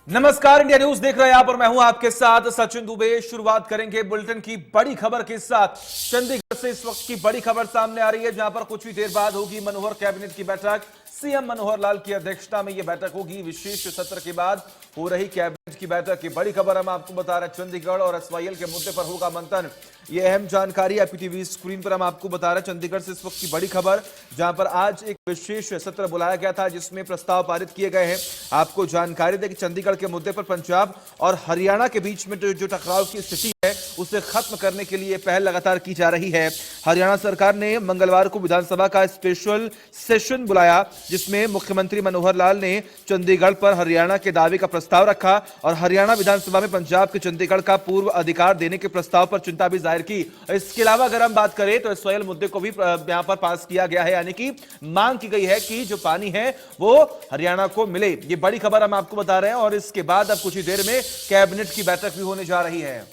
नमस्कार, India news देख रहे हैं आप और मैं हूं आपके साथ सचिन दुबे। शुरुआत करेंगे बुलेटिन की बड़ी खबर के साथ। चंडीगढ़ से इस वक्त की बड़ी खबर सामने आ रही है, जहां पर कुछ ही देर बाद होगी मनोहर कैबिनेट की बैठक। सीएम मनोहर लाल की अध्यक्षता में यह बैठक होगी। विशेष सत्र के बाद हो रही कैबिनेट की बैठक की बड़ी खबर हम आपको बता रहे हैं। चंडीगढ़ और एसवाईएल के मुद्दे पर होगा मंथन। यह अहम जानकारी एपीटीवी स्क्रीन पर हम आपको बता रहे हैं। चंडीगढ़ से इस वक्त की बड़ी खबर, जहां पर आज एक विशेष सत्र बुलाया गया था जिसमें प्रस्ताव पारित किए गए हैं। आपको जानकारी दें कि चंडीगढ़ के मुद्दे पर पंजाब और हरियाणा के बीच में जो टकराव की स्थिति है उसे खत्म करने के लिए पहल लगातार की जा रही है। हरियाणा सरकार ने मंगलवार को विधानसभा का स्पेशल सेशन बुलाया, जिसमें मुख्यमंत्री मनोहर लाल ने चंडीगढ़ पर हरियाणा के दावे का प्रस्ताव रखा और हरियाणा विधानसभा में पंजाब के चंडीगढ़ का पूर्व अधिकार देने के प्रस्ताव पर चिंता भी जाहिर की। इसके अलावा अगर हम बात करें तो एसवाईएल मुद्दे को भी यहां पर पास किया गया है, यानी कि मांग की गई है कि जो पानी है वो हरियाणा को मिले। ये बड़ी खबर हम आपको बता रहे हैं और इसके बाद अब कुछ ही देर में कैबिनेट की बैठक भी होने जा रही है।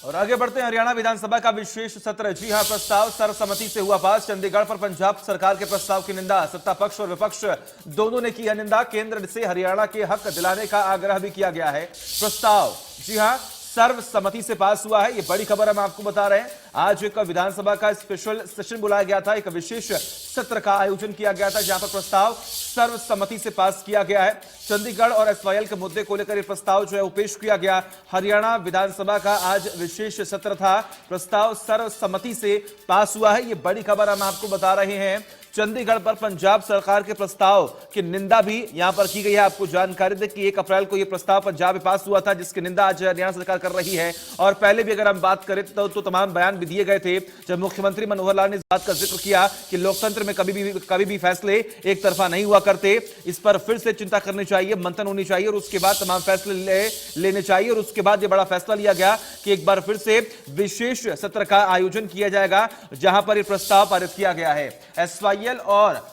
और आगे बढ़ते हैं। हरियाणा विधानसभा का विशेष सत्र, जी हां, प्रस्ताव सर्वसम्मति से हुआ पास। चंडीगढ़ पर पंजाब सरकार के प्रस्ताव की निंदा, सत्ता पक्ष और विपक्ष दोनों ने की निंदा। केंद्र से हरियाणा के हक दिलाने का आग्रह भी किया गया है। प्रस्ताव, जी हां, सर्वसम्मति से पास हुआ है। ये बड़ी खबर हम आपको बता रहे हैं। आज एक विधानसभा का स्पेशल सेशन बुलाया गया था, एक विशेष सत्र का आयोजन किया गया था जहां पर प्रस्ताव सर्वसम्मति से पास किया गया है। चंडीगढ़ और एसवाईएल के मुद्दे को लेकर यह प्रस्ताव जो है वो पेश किया गया। हरियाणा विधानसभा का आज विशेष सत्र था, प्रस्ताव सर्वसम्मति से पास हुआ है। ये बड़ी खबर हम आपको बता रहे हैं। चंडीगढ़ पर पंजाब सरकार के प्रस्ताव की निंदा भी यहां पर की गई है। आपको जानकारी दें कि 1 अप्रैल को यह प्रस्ताव पंजाब में पास हुआ था, जिसकी निंदा आज हरियाणा सरकार कर रही है। और पहले भी अगर हम बात करें तो तमाम बयान भी दिए गए थे, जब मुख्यमंत्री मनोहर लाल ने इस बात का जिक्र किया कि लोकतंत्र में कभी भी फैसले एक तरफा नहीं हुआ करते। इस पर फिर से चिंता करनी चाहिए, मंथन होनी चाहिए और उसके बाद तमाम फैसले लेने चाहिए। और उसके बाद यह बड़ा फैसला लिया गया कि एक बार फिर से विशेष सत्र का आयोजन किया जाएगा, जहां पर यह प्रस्ताव पारित किया गया है। एसवाईएल और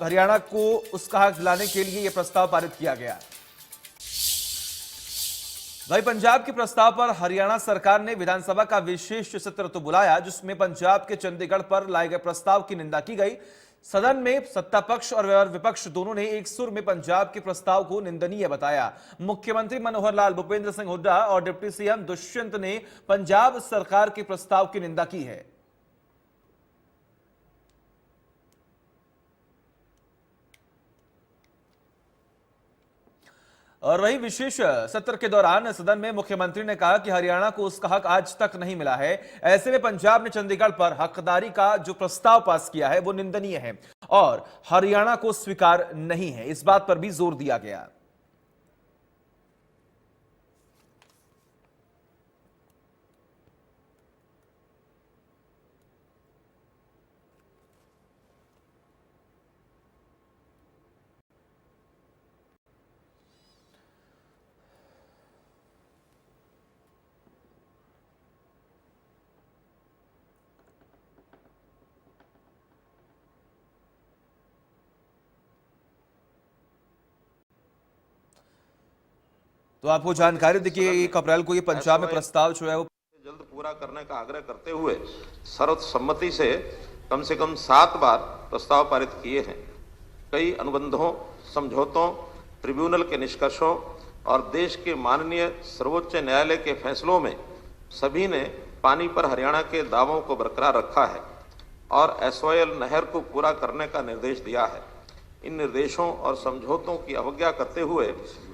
हरियाणा को उसका हक दिलाने के लिए यह प्रस्ताव पारित किया गया। भाई, पंजाब के प्रस्ताव पर हरियाणा सरकार ने विधानसभा का विशेष सत्र तो बुलाया, जिसमें पंजाब के चंडीगढ़ पर लाए गए प्रस्ताव की निंदा की गई। सदन में सत्ता पक्ष और विपक्ष दोनों ने एक सुर में पंजाब के प्रस्ताव को निंदनीय बताया। मुख्यमंत्री मनोहर लाल, भूपेंद्र सिंह हुड्डा और डिप्टी सीएम दुष्यंत ने पंजाब सरकार के प्रस्ताव की निंदा की है। और वही विशेष सत्र के दौरान सदन में मुख्यमंत्री ने कहा कि हरियाणा को उसका हक आज तक नहीं मिला है। ऐसे में पंजाब ने चंडीगढ़ पर हकदारी का जो प्रस्ताव पास किया है वो निंदनीय है और हरियाणा को स्वीकार नहीं है। इस बात पर भी जोर दिया गया। तो आपको जानकारी देखिए, 1 अप्रैल को ये पंजाब में प्रस्ताव जो है वो जल्द पूरा करने का आग्रह करते हुए सर्वसम्मति से कम 7 बार प्रस्ताव पारित किए हैं। कई अनुबंधों, समझौतों, ट्रिब्यूनल के निष्कर्षों और देश के माननीय सर्वोच्च न्यायालय के फैसलों में सभी ने पानी पर हरियाणा के दावों को बरकरार रखा है और एसवाईएल नहर को पूरा करने का निर्देश दिया है। इन निर्देशों और समझौतों की अवज्ञा करते हुए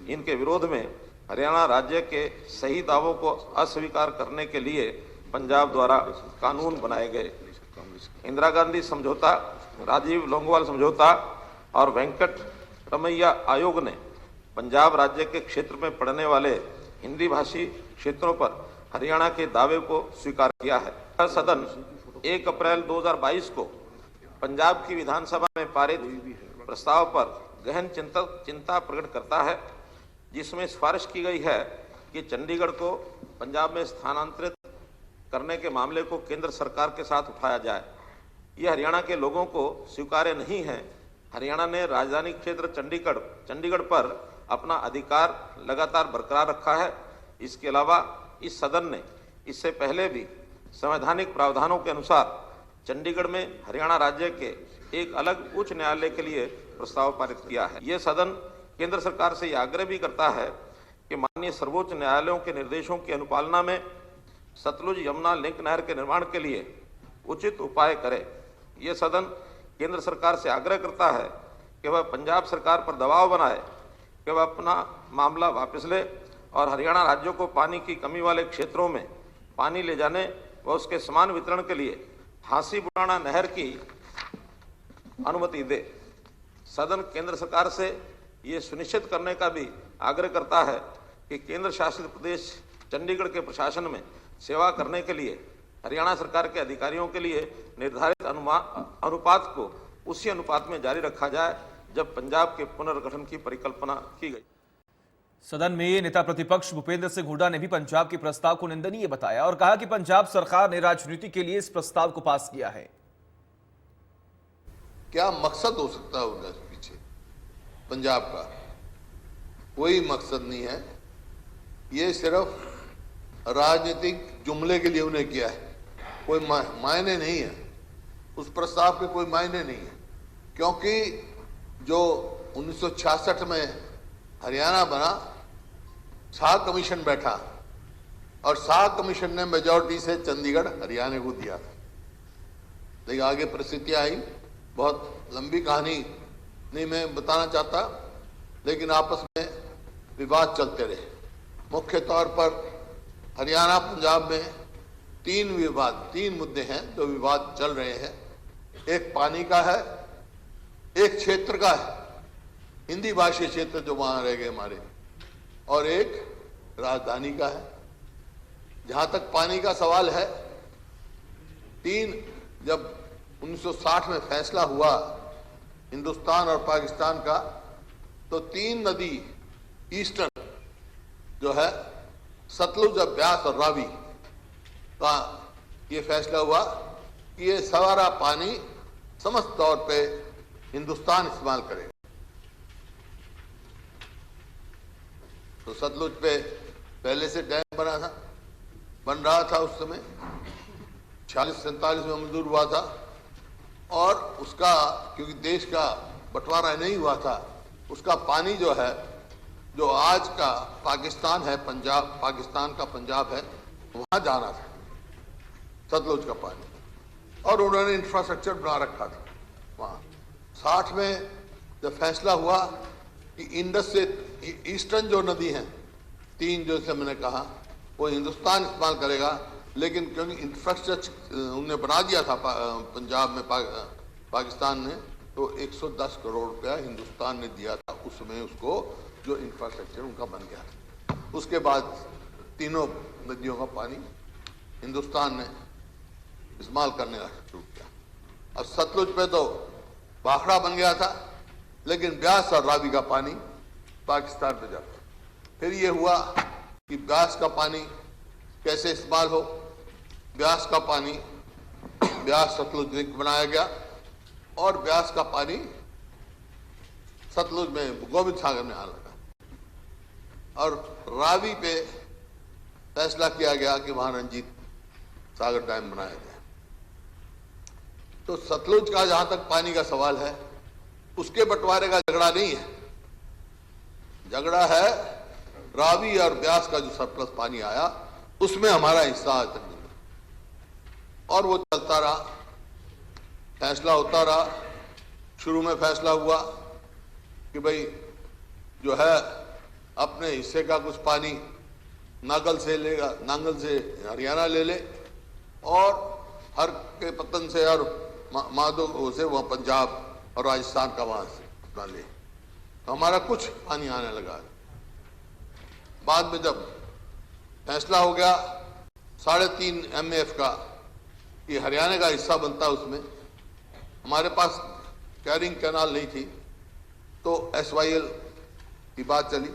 इनके विरोध में हरियाणा राज्य के सही दावों को अस्वीकार करने के लिए पंजाब द्वारा कानून बनाए गए। इंदिरा गांधी समझौता, राजीव लोंगोवाल समझौता और वेंकट रमैया आयोग ने पंजाब राज्य के क्षेत्र में पड़ने वाले हिंदी भाषी क्षेत्रों पर हरियाणा के दावे को स्वीकार किया है। सदन 1 अप्रैल 2022 को पंजाब की विधानसभा में पारित प्रस्ताव पर गहन चिंता प्रकट करता है, जिसमें सिफारिश की गई है कि चंडीगढ़ को पंजाब में स्थानांतरित करने के मामले को केंद्र सरकार के साथ उठाया जाए। यह हरियाणा के लोगों को स्वीकार्य नहीं है। हरियाणा ने राजधानी क्षेत्र चंडीगढ़ पर अपना अधिकार लगातार बरकरार रखा है। इसके अलावा इस सदन ने इससे पहले भी संवैधानिक प्रावधानों के अनुसार चंडीगढ़ में हरियाणा राज्य के एक अलग उच्च न्यायालय के लिए प्रस्ताव पारित किया है। ये सदन केंद्र सरकार से यह आग्रह भी करता है कि माननीय सर्वोच्च न्यायालयों के निर्देशों की अनुपालना में सतलुज यमुना लिंक नहर के निर्माण के लिए उचित उपाय करे। ये सदन केंद्र सरकार से आग्रह करता है कि वह पंजाब सरकार पर दबाव बनाए कि वह अपना मामला वापस ले और हरियाणा राज्यों को पानी की कमी वाले क्षेत्रों में पानी ले जाने व उसके समान वितरण के लिए हांसी बुढ़ाना नहर की अनुमति दे। सदन केंद्र सरकार से ये सुनिश्चित करने का भी आग्रह करता है कि केंद्र शासित प्रदेश चंडीगढ़ के प्रशासन में सेवा करने के लिए हरियाणा सरकार के अधिकारियों के लिए निर्धारित अनुपात को उसी अनुपात में जारी रखा जाए जब पंजाब के पुनर्गठन की परिकल्पना की गई। सदन में नेता प्रतिपक्ष भूपेंद्र सिंह हुड्डा ने भी पंजाब के प्रस्ताव को निंदनीय बताया और कहा कि पंजाब सरकार ने राजनीति के लिए इस प्रस्ताव को पास किया है। क्या मकसद हो सकता है उनके पीछे? पंजाब का कोई मकसद नहीं है, ये सिर्फ राजनीतिक जुमले के लिए उन्हें किया है, कोई मायने नहीं है, उस प्रस्ताव के कोई मायने नहीं है। क्योंकि जो 1966 में हरियाणा बना, साग कमीशन बैठा और साग कमीशन ने मेजॉरिटी से चंडीगढ़ हरियाणा को दिया था। लेकिन आगे परिस्थितियां आई, बहुत लंबी कहानी नहीं मैं बताना चाहता, लेकिन आपस में विवाद चलते रहे। मुख्य तौर पर हरियाणा पंजाब में तीन मुद्दे हैं जो विवाद चल रहे हैं। एक पानी का है, एक क्षेत्र का है, हिंदी भाषी क्षेत्र जो वहां रह गए हमारे, और एक राजधानी का है। जहां तक पानी का सवाल है, जब 1960 में फैसला हुआ हिंदुस्तान और पाकिस्तान का, तो 3 नदी ईस्टर्न जो है सतलुज, ब्यास और रावी का ये फैसला हुआ कि ये सारा पानी समस्त तौर पे हिंदुस्तान इस्तेमाल करेगा। तो सतलुज पे पहले से डैम बन रहा था, उस समय 46-47 में मंजूर हुआ था, और उसका क्योंकि देश का बंटवारा नहीं हुआ था, उसका पानी जो है, जो आज का पाकिस्तान है, पाकिस्तान का पंजाब है, वहां जाना था सतलुज का पानी, और उन्होंने इंफ्रास्ट्रक्चर बना रखा था वहां। 60 में जब फैसला हुआ कि इंडस से ईस्टर्न जो नदी हैं 3, जैसे मैंने कहा, वो हिंदुस्तान इस्तेमाल करेगा, लेकिन क्योंकि इंफ्रास्ट्रक्चर उन्होंने बना दिया था पंजाब में, पाकिस्तान ने, तो 110 करोड़ रुपया हिंदुस्तान ने दिया था उसमें, उसको जो इंफ्रास्ट्रक्चर उनका बन गया था। उसके बाद तीनों नदियों का पानी हिंदुस्तान ने इस्तेमाल करने का शुरू किया। अब सतलुज पे तो बाखड़ा बन गया था, लेकिन ब्यास और रावी का पानी पाकिस्तान पे जाता। फिर ये हुआ कि ब्यास का पानी कैसे इस्तेमाल हो। ब्यास का पानी, ब्यास सतलुज लिंक बनाया गया, और ब्यास का पानी सतलुज में गोविंद सागर में आने लगा, और रावी पे फैसला किया गया कि वहां रंजीत सागर डैम बनाया गया। तो सतलुज का जहां तक पानी का सवाल है, उसके बंटवारे का झगड़ा नहीं है, झगड़ा है रावी और ब्यास का जो सरप्लस पानी आया, उसमें हमारा हिस्सा आज तक नहीं, और वो चलता रहा, फैसला होता रहा। शुरू में फैसला हुआ कि भाई जो है अपने हिस्से का कुछ पानी नांगल से लेगा, नांगल से हरियाणा ले ले, और हर के पतन से और माधो से वह पंजाब और राजस्थान का वहां से अपना ले। तो हमारा कुछ पानी आने लगा। बाद में जब फैसला हो गया 3.5 MF का, ये हरियाणा का हिस्सा बनता, उसमें हमारे पास कैरिंग कैनाल नहीं थी, तो SYL की बात चली।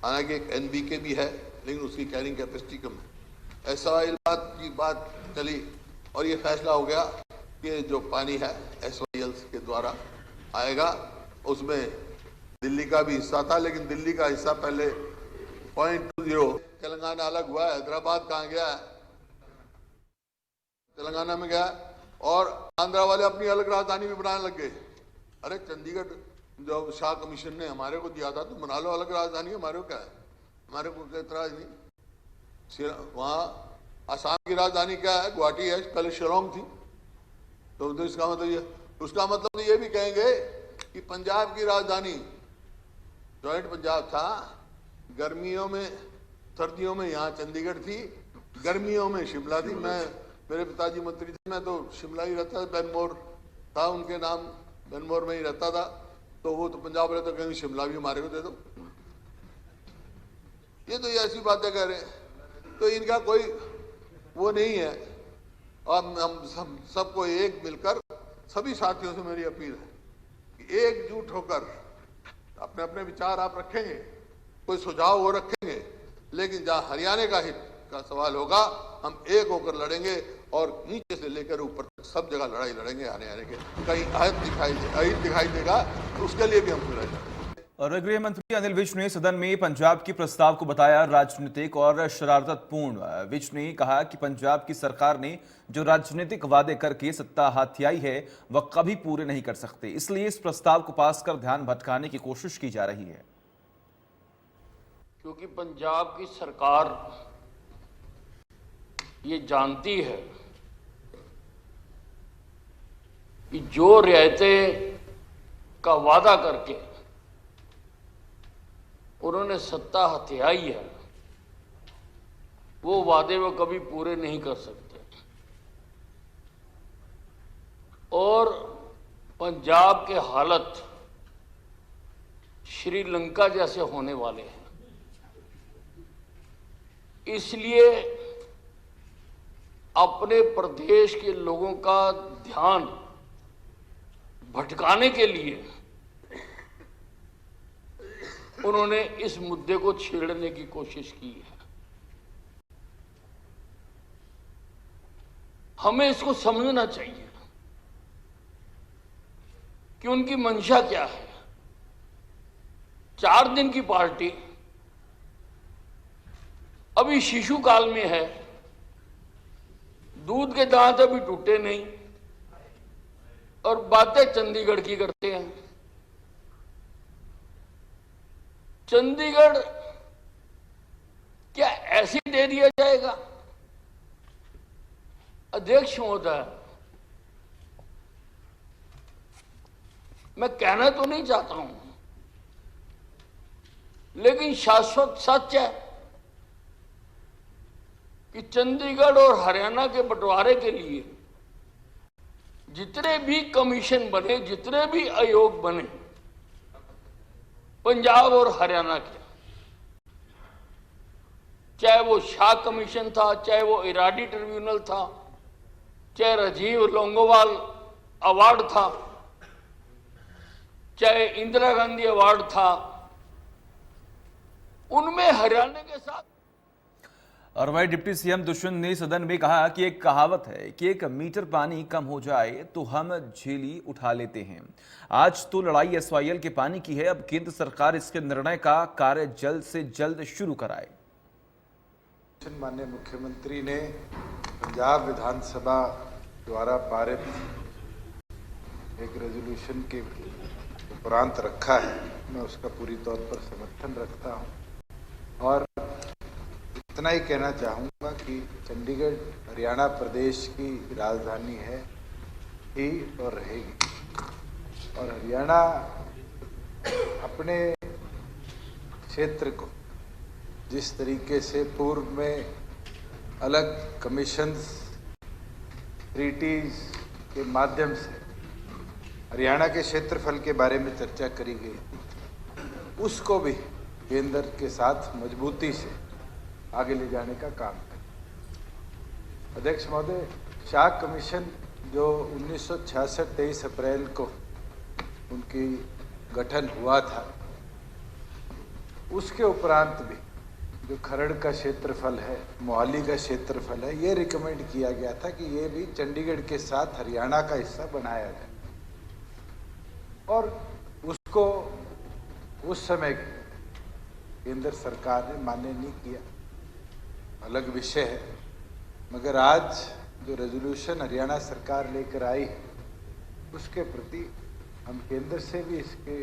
हालांकि एक NBK भी है, लेकिन उसकी कैरिंग कैपेसिटी कम है। SYL की बात चली, और ये फैसला हो गया कि जो पानी है SYL के द्वारा आएगा। उसमें दिल्ली का भी हिस्सा था, लेकिन दिल्ली का हिस्सा पहले 0.20। तेलंगाना अलग हुआ, हैदराबाद कहाँ गया, तेलंगाना में गया, और आंध्रा वाले अपनी अलग राजधानी भी बनाने लग गए। अरे चंडीगढ़ जो शाह कमीशन ने हमारे को दिया था, तो बना लो अलग राजधानी, हमारे को क्या है, हमारे को कोई एतराज नहीं। वहाँ आसाम की राजधानी क्या है, गुवाहाटी है, पहले शिलोंग थी। तो इसका मतलब तो ये भी कहेंगे कि पंजाब की राजधानी जॉइंट पंजाब था, गर्मियों में सर्दियों में यहाँ चंडीगढ़ थी, गर्मियों में शिमला थी। मेरे पिताजी मंत्री थे, मैं तो शिमला ही रहता था, बेनमोर था उनके नाम, बेनमोर में ही रहता था। तो वो तो पंजाब रहता, तो कहेंगे शिमला भी हमारे को दे दो। ये तो ऐसी बातें कह रहे हैं, तो इनका कोई वो नहीं है। और हम सबको एक मिलकर, सभी साथियों से मेरी अपील है कि एकजुट होकर अपने अपने विचार आप रखेंगे, कोई सुझाव वो रखेंगे, लेकिन जहां हरियाणा का हित का सवाल होगा, हम एक होकर लड़ेंगे और नीचे से लेकर ऊपर तक सब जगह लड़ाई लड़ेंगे। हरियाणा के कहीं अहित दिखाई देगा तो उसके लिए भी हम लड़ाई लड़ेंगे। और गृह मंत्री अनिल विज ने सदन में पंजाब के प्रस्ताव को बताया राजनीतिक और शरारतपूर्ण। विज ने कहा कि पंजाब की सरकार ने जो राजनीतिक वादे करके सत्ता हाथियाई है, वह कभी पूरे नहीं कर सकते, इसलिए इस प्रस्ताव को पास कर ध्यान भटकाने की कोशिश की जा रही है। क्योंकि पंजाब की सरकार ये जानती है कि जो रियायतें का वादा करके उन्होंने सत्ता हथियाई है, वो वादे वो कभी पूरे नहीं कर सकते। और पंजाब के हालत श्रीलंका जैसे होने वाले हैं, इसलिए अपने प्रदेश के लोगों का ध्यान भटकाने के लिए उन्होंने इस मुद्दे को छेड़ने की कोशिश की है। हमें इसको समझना चाहिए कि उनकी मंशा क्या है। 4 दिन की पार्टी अभी शिशु काल में है, दूध के दांत अभी टूटे नहीं, और बातें चंडीगढ़ की करते हैं। चंडीगढ़ क्या ऐसे दे दिया जाएगा? अध्यक्ष महोदय, मैं कहना तो नहीं चाहता हूं, लेकिन शाश्वत सच है कि चंडीगढ़ और हरियाणा के बंटवारे के लिए जितने भी कमीशन बने, जितने भी आयोग बने पंजाब और हरियाणा के, चाहे वो शाह कमीशन था, चाहे वो इराडी ट्रिब्यूनल था, चाहे राजीव लोंगोवाल अवार्ड था, चाहे इंदिरा गांधी अवार्ड था, उनमें हरियाणा के साथ। और वही डिप्टी सीएम दुष्यंत ने सदन में कहा कि एक कहावत है कि 1 मीटर पानी कम हो जाए तो हम झेली उठा लेते हैं। आज तो लड़ाई एसवाईएल के पानी की है, अब केंद्र सरकार इसके निर्णय का कार्य जल्द से जल्द शुरू कराए। माननीय मुख्यमंत्री ने पंजाब विधानसभा द्वारा पारित एक रेजोल्यूशन के उपरांत रखा है, मैं उसका पूरी तौर पर समर्थन रखता हूं। और इतना ही कहना चाहूँगा कि चंडीगढ़ हरियाणा प्रदेश की राजधानी है ही और रहेगी, और हरियाणा अपने क्षेत्र को जिस तरीके से पूर्व में अलग कमीशंस, ट्रीटीज के माध्यम से हरियाणा के क्षेत्रफल के बारे में चर्चा करी गई, उसको भी केंद्र के साथ मजबूती से आगे ले जाने का काम करें। अध्यक्ष महोदय, शाह कमीशन जो 1966 23 अप्रैल को उनकी गठन हुआ था, उसके उपरांत भी जो खरड़ का क्षेत्रफल है, मोहाली का क्षेत्रफल है, ये रिकमेंड किया गया था कि ये भी चंडीगढ़ के साथ हरियाणा का हिस्सा बनाया जाए, और उसको उस समय केंद्र सरकार ने मान्य नहीं किया, अलग विषय है। मगर आज जो रेजोल्यूशन हरियाणा सरकार लेकर आई है उसके प्रति हम केंद्र से भी इसके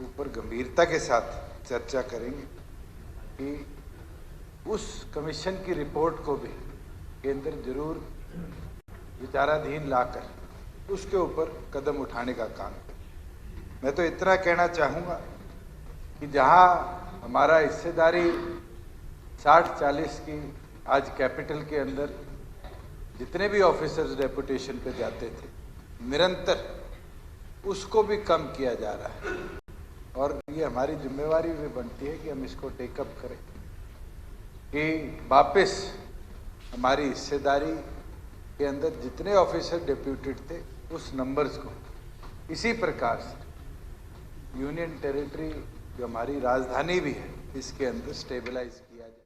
ऊपर गंभीरता के साथ चर्चा करेंगे कि उस कमीशन की रिपोर्ट को भी केंद्र जरूर विचाराधीन लाकर उसके ऊपर कदम उठाने का काम करे। मैं तो इतना कहना चाहूँगा कि जहाँ हमारा हिस्सेदारी 60-40 की आज कैपिटल के अंदर जितने भी ऑफिसर्स डेपुटेशन पे जाते थे निरंतर उसको भी कम किया जा रहा है और ये हमारी जिम्मेवारी भी बनती है कि हम इसको टेकअप करें कि वापस हमारी हिस्सेदारी के अंदर जितने ऑफिसर डेप्यूटेड थे उस नंबर्स को इसी प्रकार से यूनियन टेरिटरी जो हमारी राजधानी भी है इसके अंदर स्टेबलाइज किया जाए।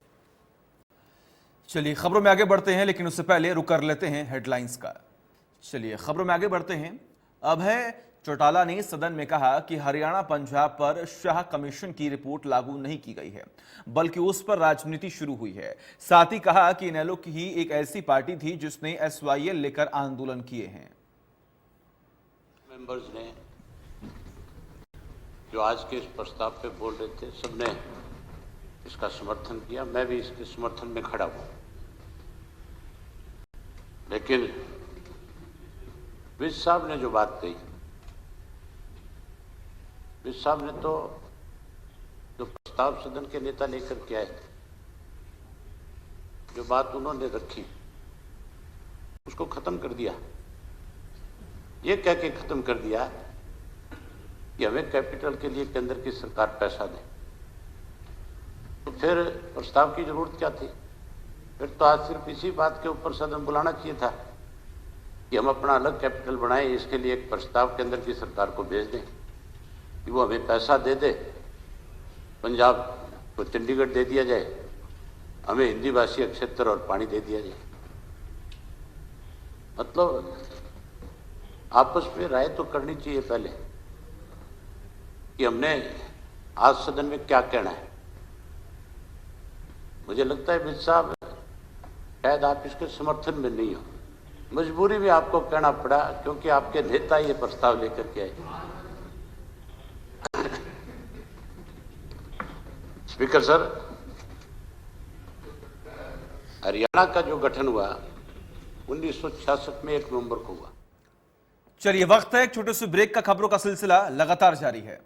चलिए खबरों में आगे बढ़ते हैं, लेकिन उससे पहले रुक कर लेते हैं हेडलाइंस का। चलिए खबरों में आगे बढ़ते हैं। अभय चौटाला ने सदन में कहा कि हरियाणा पंजाब पर शाह कमीशन की रिपोर्ट लागू नहीं की गई है, बल्कि उस पर राजनीति शुरू हुई है। साथ ही कहा कि इनेलो की ही एक ऐसी पार्टी थी जिसने SYL लेकर आंदोलन किए हैं। मेंबर्स ने जो आज के इस प्रस्ताव पे बोल रहे थे सबने इसका समर्थन किया, मैं भी इसके समर्थन में खड़ा हूं। लेकिन विज साहब ने जो बात कही, विज साहब ने तो जो प्रस्ताव सदन के नेता लेकर के आए थे, जो बात उन्होंने रखी उसको खत्म कर दिया। ये कह के खत्म कर दिया कि हमें कैपिटल के लिए केंद्र की सरकार पैसा दे, तो फिर प्रस्ताव की जरूरत क्या थी? फिर तो आज सिर्फ इसी बात के ऊपर सदन बुलाना चाहिए था कि हम अपना अलग कैपिटल बनाएं, इसके लिए एक प्रस्ताव केंद्र की सरकार को भेज दें कि वो हमें पैसा दे दे, पंजाब को चंडीगढ़ दे दिया जाए, हमें हिंदी भाषी क्षेत्र और पानी दे दिया जाए। मतलब आपस में राय तो करनी चाहिए पहले कि हमने आज सदन में क्या कहना है। मुझे लगता है विज साहब शायद आप इसके समर्थन में नहीं हो, मजबूरी में आपको कहना पड़ा क्योंकि आपके नेता ये प्रस्ताव लेकर के आए। स्पीकर सर, हरियाणा का जो गठन हुआ 1966 में 1 नवंबर को हुआ। चलिए वक्त है एक छोटे से ब्रेक का। खबरों का सिलसिला लगातार जारी है।